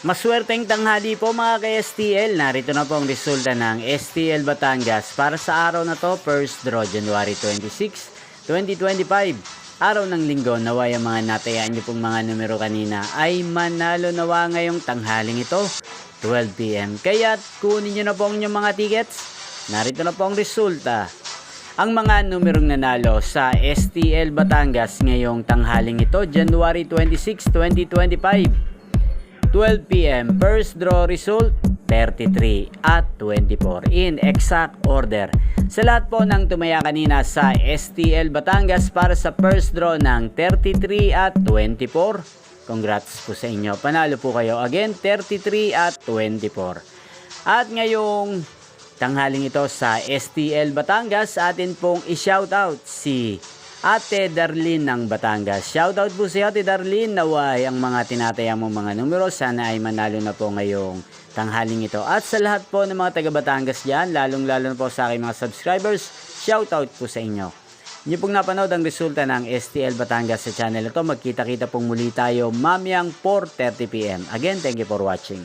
Maswerteng tanghali po mga ka-STL. Narito na po ang resulta ng STL Batangas para sa araw na to, first draw January 26, 2025. Araw ng linggo, naway ang mga natayaan nyo pong mga numero kanina ay manalo nawa ngayong tanghaling ito, 12 PM. Kaya kunin nyo na po ang inyong mga tickets. Narito na po ang resulta. Ang mga numerong nanalo sa STL Batangas ngayong tanghaling ito, January 26, 2025. 12 PM, first draw result, 33 at 24 in exact order. Sa lahat po ng tumaya kanina sa STL Batangas para sa first draw ng 33 at 24, congrats po sa inyo. Panalo po kayo again, 33 at 24. At ngayong tanghaling ito sa STL Batangas, atin pong i-shoutout si Ate Darlene ng Batangas. Shoutout po si Ate Darlene. Naway ang mga tinataya mong mga numero sana ay manalo na po ngayong tanghaling ito. At sa lahat po ng mga taga Batangas dyan, lalong lalo na po sa aking mga subscribers, shoutout po sa inyo. Inyo pong napanood ang resulta ng STL Batangas sa channel ito. Magkita-kita pong muli tayo mamayang 4:30 PM. Again, thank you for watching.